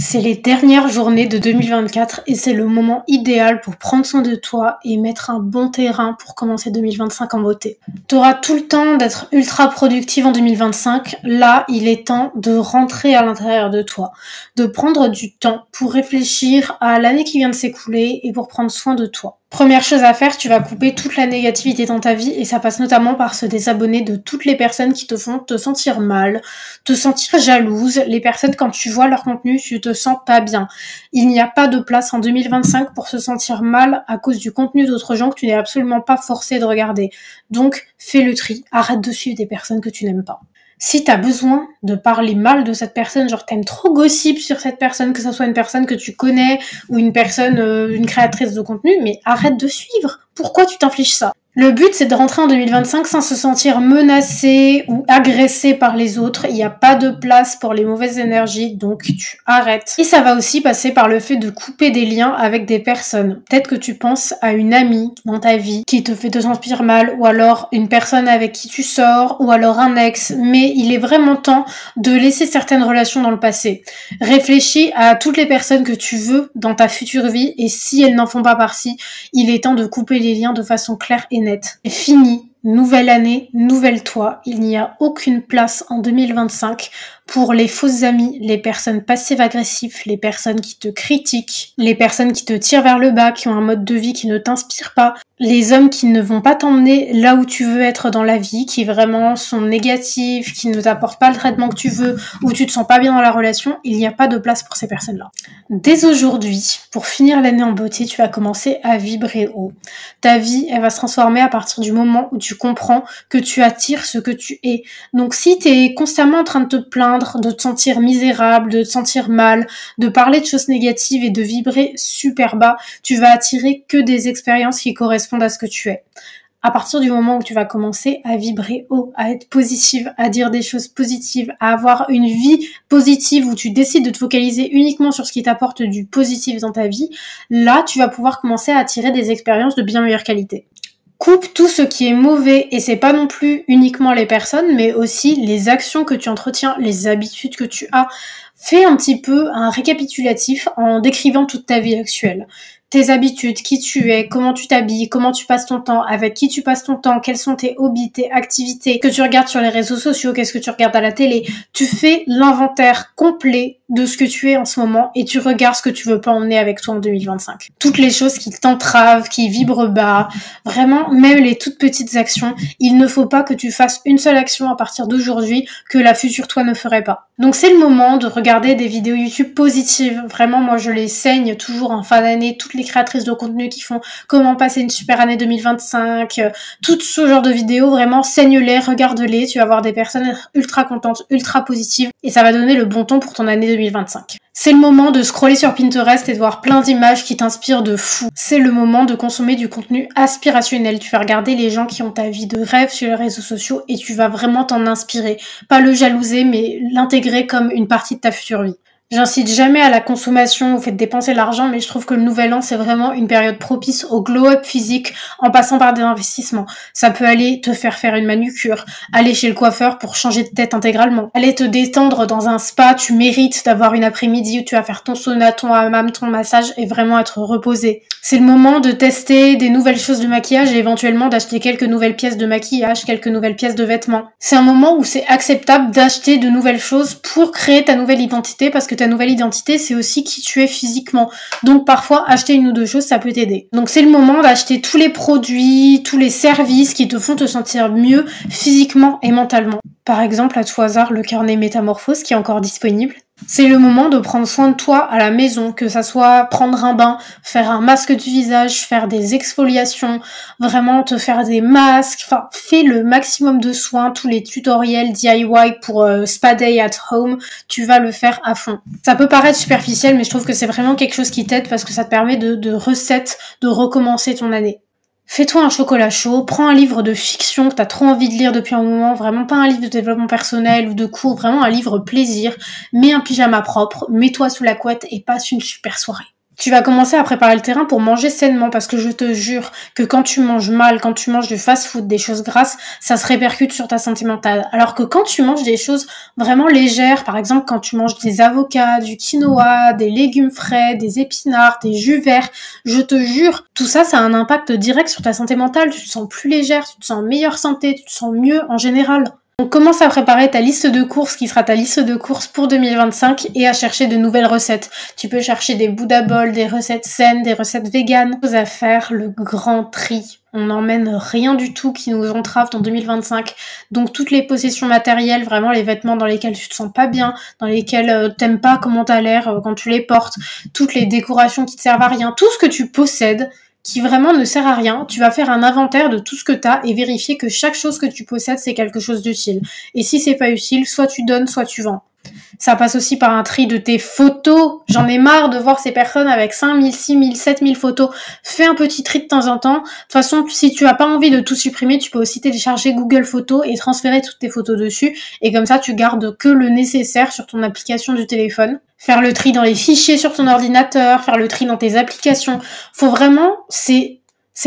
C'est les dernières journées de 2024 et c'est le moment idéal pour prendre soin de toi et mettre un bon terrain pour commencer 2025 en beauté. Tu auras tout le temps d'être ultra productive en 2025. Là, il est temps de rentrer à l'intérieur de toi, de prendre du temps pour réfléchir à l'année qui vient de s'écouler et pour prendre soin de toi. Première chose à faire, tu vas couper toute la négativité dans ta vie et ça passe notamment par se désabonner de toutes les personnes qui te font te sentir mal, te sentir jalouse. Les personnes, quand tu vois leur contenu, tu te sens pas bien. Il n'y a pas de place en 2025 pour se sentir mal à cause du contenu d'autres gens que tu n'es absolument pas forcé de regarder. Donc, fais le tri, arrête de suivre des personnes que tu n'aimes pas. Si t'as besoin de parler mal de cette personne, genre t'aimes trop gossip sur cette personne, que ça soit une personne que tu connais ou une personne, une créatrice de contenu, mais arrête de suivre. Pourquoi tu t'infliges ça ? Le but, c'est de rentrer en 2025 sans se sentir menacé ou agressé par les autres. Il n'y a pas de place pour les mauvaises énergies, donc tu arrêtes. Et ça va aussi passer par le fait de couper des liens avec des personnes. Peut-être que tu penses à une amie dans ta vie qui te fait te sentir mal, ou alors une personne avec qui tu sors, ou alors un ex. Mais il est vraiment temps de laisser certaines relations dans le passé. Réfléchis à toutes les personnes que tu veux dans ta future vie, et si elles n'en font pas partie, il est temps de couper les liens de façon claire et nette. C'est fini, nouvelle année, nouvelle toi. Il n'y a aucune place en 2025 pour les fausses amies, les personnes passives-agressives, les personnes qui te critiquent, les personnes qui te tirent vers le bas, qui ont un mode de vie qui ne t'inspire pas, les hommes qui ne vont pas t'emmener là où tu veux être dans la vie, qui vraiment sont négatifs, qui ne t'apportent pas le traitement que tu veux, ou tu te sens pas bien dans la relation. Il n'y a pas de place pour ces personnes-là. Dès aujourd'hui, pour finir l'année en beauté, tu vas commencer à vibrer haut. Ta vie, elle va se transformer à partir du moment où tu comprends que tu attires ce que tu es. Donc si tu es constamment en train de te plaindre, de te sentir misérable, de te sentir mal, de parler de choses négatives et de vibrer super bas, tu vas attirer que des expériences qui correspondent à ce que tu es. À partir du moment où tu vas commencer à vibrer haut, à être positive, à dire des choses positives, à avoir une vie positive où tu décides de te focaliser uniquement sur ce qui t'apporte du positif dans ta vie, là, tu vas pouvoir commencer à attirer des expériences de bien meilleure qualité. Coupe tout ce qui est mauvais, et c'est pas non plus uniquement les personnes, mais aussi les actions que tu entretiens, les habitudes que tu as. Fais un petit peu un récapitulatif en décrivant toute ta vie actuelle. Tes habitudes, qui tu es, comment tu t'habilles, comment tu passes ton temps, avec qui tu passes ton temps, quels sont tes hobbies, tes activités, que tu regardes sur les réseaux sociaux, qu'est-ce que tu regardes à la télé. Tu fais l'inventaire complet de ce que tu es en ce moment et tu regardes ce que tu veux pas emmener avec toi en 2025. Toutes les choses qui t'entravent, qui vibrent bas, vraiment, même les toutes petites actions, il ne faut pas que tu fasses une seule action à partir d'aujourd'hui que la future toi ne ferait pas. Donc c'est le moment de regarder des vidéos YouTube positives. Vraiment, moi je les saigne toujours en fin d'année, toutes les créatrices de contenu qui font comment passer une super année 2025, tout ce genre de vidéos, vraiment saigne-les, regarde-les, tu vas voir des personnes ultra contentes, ultra positives et ça va donner le bon ton pour ton année 2025. C'est le moment de scroller sur Pinterest et de voir plein d'images qui t'inspirent de fou. C'est le moment de consommer du contenu aspirationnel. Tu vas regarder les gens qui ont ta vie de rêve sur les réseaux sociaux et tu vas vraiment t'en inspirer. Pas le jalouser, mais l'intégrer comme une partie de ta future vie. J'incite jamais à la consommation, au fait de dépenser l'argent, mais je trouve que le nouvel an, c'est vraiment une période propice au glow-up physique en passant par des investissements. Ça peut aller te faire une manucure, aller chez le coiffeur pour changer de tête intégralement, aller te détendre dans un spa, tu mérites d'avoir une après-midi où tu vas faire ton sauna, ton hammam, ton massage et vraiment être reposé. C'est le moment de tester des nouvelles choses de maquillage et éventuellement d'acheter quelques nouvelles pièces de maquillage, quelques nouvelles pièces de vêtements. C'est un moment où c'est acceptable d'acheter de nouvelles choses pour créer ta nouvelle identité parce que ta nouvelle identité, c'est aussi qui tu es physiquement. Donc parfois, acheter une ou deux choses, ça peut t'aider. Donc c'est le moment d'acheter tous les produits, tous les services qui te font te sentir mieux physiquement et mentalement. Par exemple, à tout hasard, le carnet Métamorphose qui est encore disponible. C'est le moment de prendre soin de toi à la maison, que ça soit prendre un bain, faire un masque du visage, faire des exfoliations, vraiment te faire des masques, enfin fais le maximum de soins, tous les tutoriels DIY pour Spa Day at Home, tu vas le faire à fond. Ça peut paraître superficiel, mais je trouve que c'est vraiment quelque chose qui t'aide parce que ça te permet de reset, de recommencer ton année. Fais-toi un chocolat chaud, prends un livre de fiction que t'as trop envie de lire depuis un moment, vraiment pas un livre de développement personnel ou de cours, vraiment un livre plaisir, mets un pyjama propre, mets-toi sous la couette et passe une super soirée. Tu vas commencer à préparer le terrain pour manger sainement parce que je te jure que quand tu manges mal, quand tu manges du fast-food, des choses grasses, ça se répercute sur ta santé mentale. Alors que quand tu manges des choses vraiment légères, par exemple quand tu manges des avocats, du quinoa, des légumes frais, des épinards, des jus verts, je te jure, tout ça, ça a un impact direct sur ta santé mentale. Tu te sens plus légère, tu te sens en meilleure santé, tu te sens mieux en général. Donc commence à préparer ta liste de courses qui sera ta liste de courses pour 2025 et à chercher de nouvelles recettes. Tu peux chercher des Buddha Bowls, des recettes saines, des recettes véganes. Chose à faire, le grand tri. On n'emmène rien du tout qui nous entrave en 2025. Donc toutes les possessions matérielles, vraiment les vêtements dans lesquels tu te sens pas bien, dans lesquels t'aimes pas comment t'as l'air quand tu les portes, toutes les décorations qui te servent à rien, tout ce que tu possèdes, qui vraiment ne sert à rien, tu vas faire un inventaire de tout ce que tu as et vérifier que chaque chose que tu possèdes, c'est quelque chose d'utile. Et si c'est pas utile, soit tu donnes, soit tu vends. Ça passe aussi par un tri de tes photos. J'en ai marre de voir ces personnes avec 5000, 6000, 7000 photos. Fais un petit tri de temps en temps. De toute façon, si tu as pas envie de tout supprimer, tu peux aussi télécharger Google Photos et transférer toutes tes photos dessus. Et comme ça, tu gardes que le nécessaire sur ton application du téléphone. Faire le tri dans les fichiers sur ton ordinateur, faire le tri dans tes applications. Faut vraiment, c'est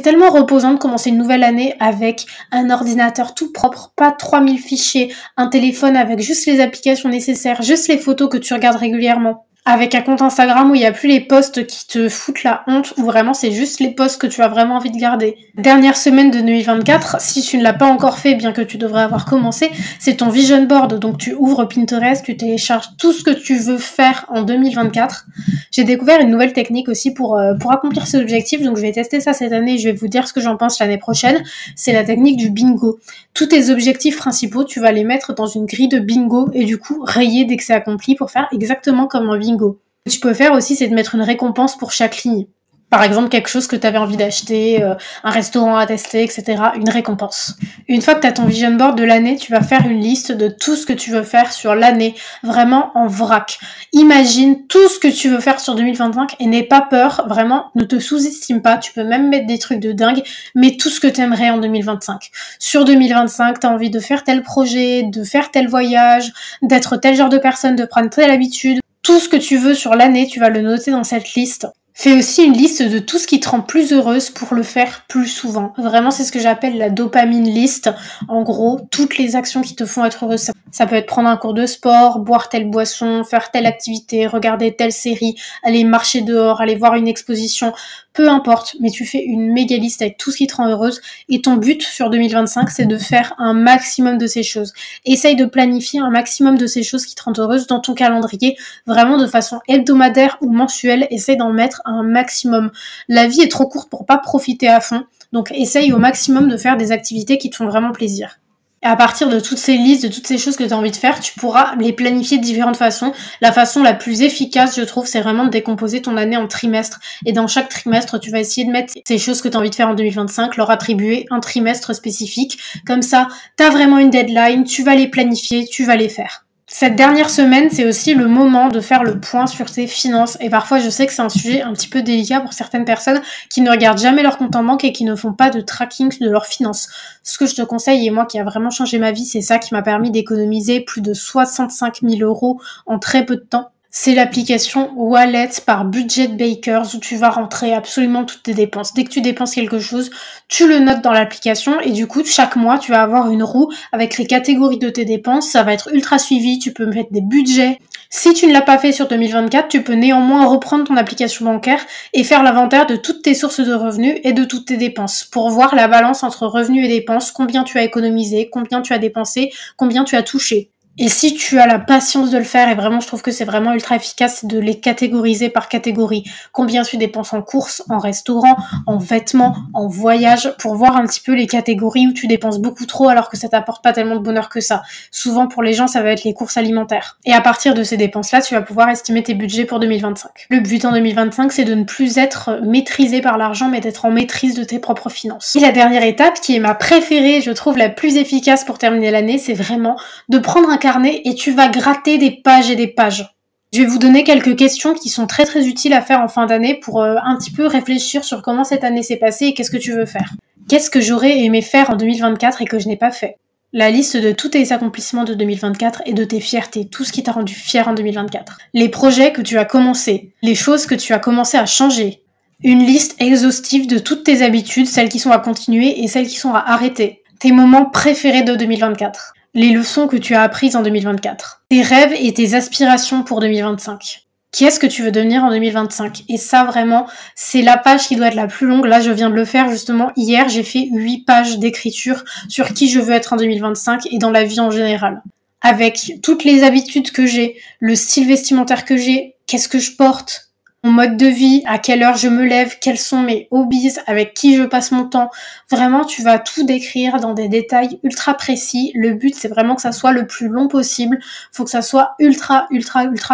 tellement reposant de commencer une nouvelle année avec un ordinateur tout propre, pas 3000 fichiers, un téléphone avec juste les applications nécessaires, juste les photos que tu regardes régulièrement. Avec un compte Instagram où il n'y a plus les posts qui te foutent la honte, où vraiment c'est juste les posts que tu as vraiment envie de garder. Dernière semaine de 2024, si tu ne l'as pas encore fait, bien que tu devrais avoir commencé, c'est ton vision board. Donc tu ouvres Pinterest, tu télécharges tout ce que tu veux faire en 2024. J'ai découvert une nouvelle technique aussi pour accomplir ces objectifs, donc je vais tester ça cette année et je vais vous dire ce que j'en pense l'année prochaine. C'est la technique du bingo. Tous tes objectifs principaux, tu vas les mettre dans une grille de bingo et du coup rayer dès que c'est accompli pour faire exactement comme un bingo. Ce que tu peux faire aussi, c'est de mettre une récompense pour chaque ligne. Par exemple, quelque chose que tu avais envie d'acheter, un restaurant à tester, etc. Une récompense. Une fois que tu as ton vision board de l'année, tu vas faire une liste de tout ce que tu veux faire sur l'année, vraiment en vrac. Imagine tout ce que tu veux faire sur 2025 et n'aie pas peur, vraiment, ne te sous-estime pas. Tu peux même mettre des trucs de dingue, mais tout ce que tu aimerais en 2025. Sur 2025, tu as envie de faire tel projet, de faire tel voyage, d'être tel genre de personne, de prendre telle habitude. Tout ce que tu veux sur l'année, tu vas le noter dans cette liste. Fais aussi une liste de tout ce qui te rend plus heureuse pour le faire plus souvent. Vraiment, c'est ce que j'appelle la dopamine list. En gros, toutes les actions qui te font être heureuse. Ça peut être prendre un cours de sport, boire telle boisson, faire telle activité, regarder telle série, aller marcher dehors, aller voir une exposition. Peu importe, mais tu fais une méga liste avec tout ce qui te rend heureuse. Et ton but sur 2025, c'est de faire un maximum de ces choses. Essaye de planifier un maximum de ces choses qui te rendent heureuse dans ton calendrier, vraiment de façon hebdomadaire ou mensuelle. Essaye d'en mettre un maximum. La vie est trop courte pour pas profiter à fond, donc essaye au maximum de faire des activités qui te font vraiment plaisir. Et à partir de toutes ces listes, de toutes ces choses que tu as envie de faire, tu pourras les planifier de différentes façons. La façon la plus efficace, je trouve, c'est vraiment de décomposer ton année en trimestres. Et dans chaque trimestre, tu vas essayer de mettre ces choses que tu as envie de faire en 2025, leur attribuer un trimestre spécifique. Comme ça, tu as vraiment une deadline, tu vas les planifier, tu vas les faire. Cette dernière semaine, c'est aussi le moment de faire le point sur tes finances. Et parfois, je sais que c'est un sujet un petit peu délicat pour certaines personnes qui ne regardent jamais leur compte en banque et qui ne font pas de tracking de leurs finances. Ce que je te conseille, et moi qui a vraiment changé ma vie, c'est ça qui m'a permis d'économiser plus de 65 000 € en très peu de temps. C'est l'application Wallet par Budget Bakers où tu vas rentrer absolument toutes tes dépenses. Dès que tu dépenses quelque chose, tu le notes dans l'application et du coup, chaque mois, tu vas avoir une roue avec les catégories de tes dépenses. Ça va être ultra suivi, tu peux mettre des budgets. Si tu ne l'as pas fait sur 2024, tu peux néanmoins reprendre ton application bancaire et faire l'inventaire de toutes tes sources de revenus et de toutes tes dépenses pour voir la balance entre revenus et dépenses, combien tu as économisé, combien tu as dépensé, combien tu as touché. Et si tu as la patience de le faire, et vraiment je trouve que c'est vraiment ultra efficace, c'est de les catégoriser par catégorie. Combien tu dépenses en courses, en restaurant, en vêtements, en voyage, pour voir un petit peu les catégories où tu dépenses beaucoup trop alors que ça t'apporte pas tellement de bonheur que ça. Souvent pour les gens, ça va être les courses alimentaires. Et à partir de ces dépenses-là, tu vas pouvoir estimer tes budgets pour 2025. Le but en 2025, c'est de ne plus être maîtrisé par l'argent, mais d'être en maîtrise de tes propres finances. Et la dernière étape, qui est ma préférée, je trouve la plus efficace pour terminer l'année, c'est vraiment de prendre un carnet et tu vas gratter des pages et des pages. Je vais vous donner quelques questions qui sont très très utiles à faire en fin d'année pour un petit peu réfléchir sur comment cette année s'est passée et qu'est-ce que tu veux faire. Qu'est-ce que j'aurais aimé faire en 2024 et que je n'ai pas fait? La liste de tous tes accomplissements de 2024 et de tes fiertés, tout ce qui t'a rendu fier en 2024. Les projets que tu as commencé, les choses que tu as commencé à changer. Une liste exhaustive de toutes tes habitudes, celles qui sont à continuer et celles qui sont à arrêter. Tes moments préférés de 2024. Les leçons que tu as apprises en 2024. Tes rêves et tes aspirations pour 2025. Qui est-ce que tu veux devenir en 2025? Et ça, vraiment, c'est la page qui doit être la plus longue. Là, je viens de le faire, justement. Hier, j'ai fait 8 pages d'écriture sur qui je veux être en 2025 et dans la vie en général. Avec toutes les habitudes que j'ai, le style vestimentaire que j'ai, qu'est-ce que je porte, mon mode de vie, à quelle heure je me lève, quels sont mes hobbies, avec qui je passe mon temps. Vraiment, tu vas tout décrire dans des détails ultra précis. Le but, c'est vraiment que ça soit le plus long possible. Faut que ça soit ultra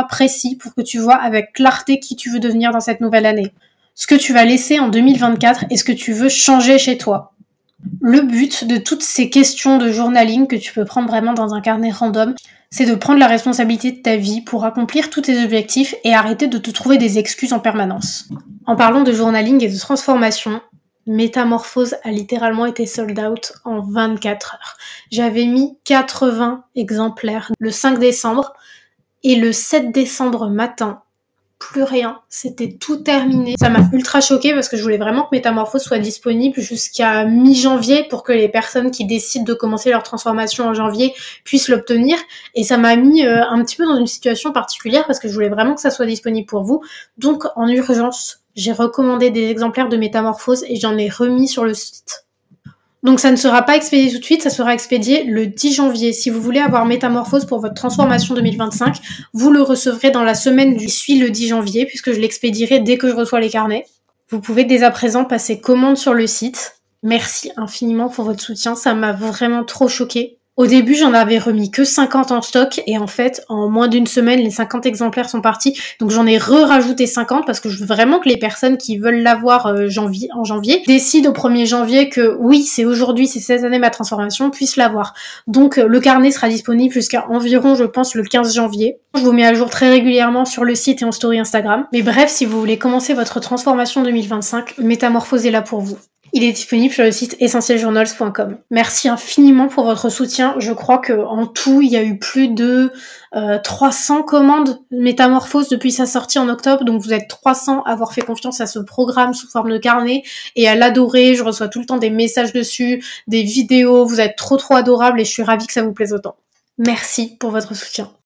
précis pour que tu vois avec clarté qui tu veux devenir dans cette nouvelle année. Ce que tu vas laisser en 2024 et ce que tu veux changer chez toi. Le but de toutes ces questions de journaling que tu peux prendre vraiment dans un carnet random, c'est de prendre la responsabilité de ta vie pour accomplir tous tes objectifs et arrêter de te trouver des excuses en permanence. En parlant de journaling et de transformation, Métamorphose a littéralement été sold out en 24 heures. J'avais mis 80 exemplaires le 5 décembre et le 7 décembre matin, plus rien, c'était tout terminé. Ça m'a ultra choquée parce que je voulais vraiment que Métamorphose soit disponible jusqu'à mi-janvier pour que les personnes qui décident de commencer leur transformation en janvier puissent l'obtenir. Et ça m'a mis un petit peu dans une situation particulière parce que je voulais vraiment que ça soit disponible pour vous. Donc en urgence, j'ai recommandé des exemplaires de Métamorphose et j'en ai remis sur le site. Donc ça ne sera pas expédié tout de suite, ça sera expédié le 10 janvier. Si vous voulez avoir Métamorphose pour votre transformation 2025, vous le recevrez dans la semaine qui suit le 10 janvier, puisque je l'expédierai dès que je reçois les carnets. Vous pouvez dès à présent passer commande sur le site. Merci infiniment pour votre soutien, ça m'a vraiment trop choquée. Au début, j'en avais remis que 50 en stock et en fait, en moins d'une semaine, les 50 exemplaires sont partis. Donc j'en ai rajouté 50 parce que je veux vraiment que les personnes qui veulent l'avoir en janvier décident au 1er janvier que oui, c'est aujourd'hui, c'est cette année ma transformation, puissent l'avoir. Donc le carnet sera disponible jusqu'à environ, je pense, le 15 janvier. Je vous mets à jour très régulièrement sur le site et en story Instagram. Mais bref, si vous voulez commencer votre transformation 2025, Métamorphose est là pour vous. Il est disponible sur le site essentialjournals.com. Merci infiniment pour votre soutien. Je crois que en tout, il y a eu plus de 300 commandes Métamorphose depuis sa sortie en octobre. Donc vous êtes 300 à avoir fait confiance à ce programme sous forme de carnet et à l'adorer. Je reçois tout le temps des messages dessus, des vidéos. Vous êtes trop adorables et je suis ravie que ça vous plaise autant. Merci pour votre soutien.